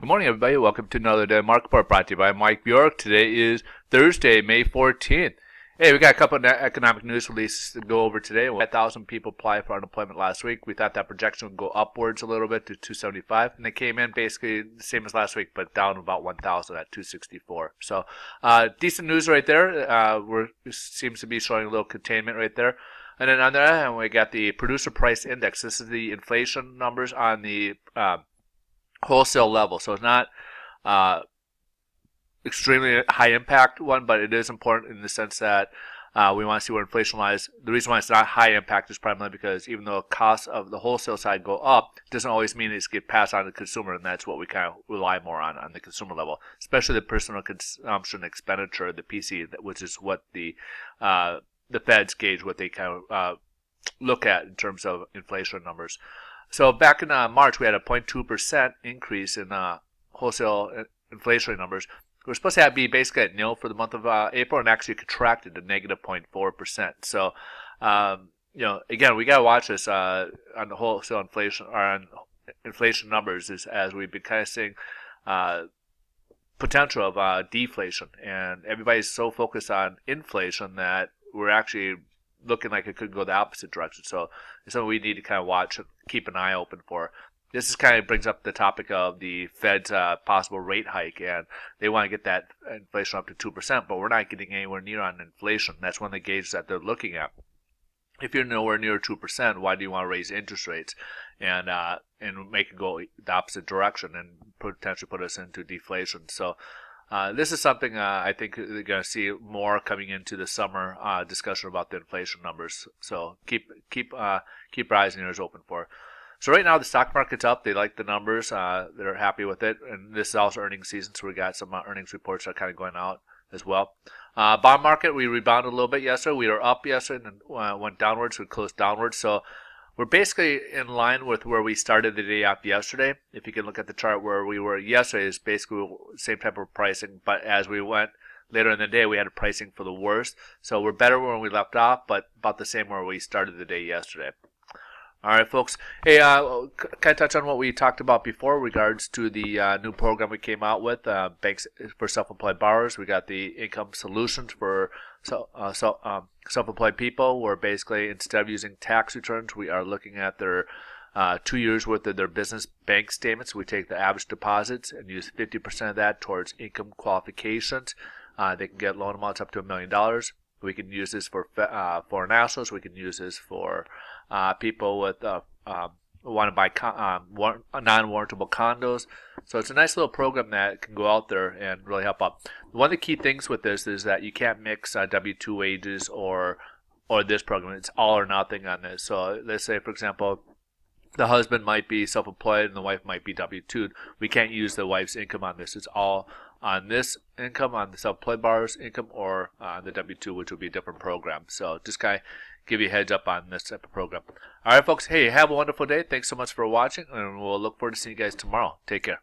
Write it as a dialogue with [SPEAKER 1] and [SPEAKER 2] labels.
[SPEAKER 1] Good morning, everybody. Welcome to another day of Market Report brought to you by Mike Bjork. Today is Thursday, May 14th. Hey, we got a couple of economic news releases to go over today. 1,000 people applied for unemployment last week. We thought that projection would go upwards a little bit to 275, and they came in basically the same as last week, but down about 1,000 at 264. So, decent news right there. Seems to be showing a little containment right there. And then on the other hand, we got the producer price index. This is the inflation numbers on the wholesale level. So it's not extremely high impact one, but it is important in the sense that we want to see where inflation lies. The reason why it's not high impact is primarily because even though costs of the wholesale side go up, it doesn't always mean it's get passed on to the consumer, and that's what we kind of rely more on the consumer level, especially the personal consumption expenditure, the PC, which is what the Feds gauge, what they kind of look at in terms of inflation numbers. So back in March, we had a 0.2% increase in wholesale inflationary numbers. We're supposed to be basically at nil for the month of April, and actually contracted to negative 0.4%. So, again, we got to watch this on the wholesale inflation or on inflation numbers as we've been kind of seeing potential of deflation, and everybody's so focused on inflation that we're actually looking like it could go the opposite direction. So it's something we need to kind of watch and keep an eye open for. This is kind of brings up the topic of the Fed's possible rate hike, and they want to get that inflation up to 2%, but we're not getting anywhere near on inflation. That's one of the gauges that they're looking at. If you're nowhere near 2%, why do you want to raise interest rates and make it go the opposite direction and potentially put us into deflation? So this is something I think they're going to see more coming into the summer discussion about the inflation numbers. So keep your eyes and ears open for. So right now the stock market's up. They like the numbers. They're happy with it, and this is also earnings season, so we got some earnings reports that are kind of going out as well. Bond market, we rebounded a little bit yesterday. We were up yesterday and went downwards. We closed downwards. So we're basically in line with where we started the day after yesterday. If you can look at the chart where we were yesterday, is basically the same type of pricing, but as we went later in the day, we had a pricing for the worst. So we're better when we left off, but about the same where we started the day yesterday. All right, folks. Hey, can I touch on what we talked about before in regards to the new program we came out with, banks for self-employed borrowers? We got the income solutions for self-employed people, where basically instead of using tax returns, we are looking at their 2 years worth of their business bank statements. We take the average deposits and use 50% of that towards income qualifications. They can get loan amounts up to $1 million. We can use this for foreign nationals. We can use this for people with want to buy non-warrantable condos. So it's a nice little program that can go out there and really help out. One of the key things with this is that you can't mix W-2 wages or this program. It's all or nothing on this. So let's say, for example, the husband might be self-employed and the wife might be W-2'd. We can't use the wife's income on this. It's all on this income, on the self-employed borrower's income, or the W-2, which would be a different program. So just kind of give you a heads up on this type of program. All right, folks. Hey, have a wonderful day. Thanks so much for watching, and we'll look forward to seeing you guys tomorrow. Take care.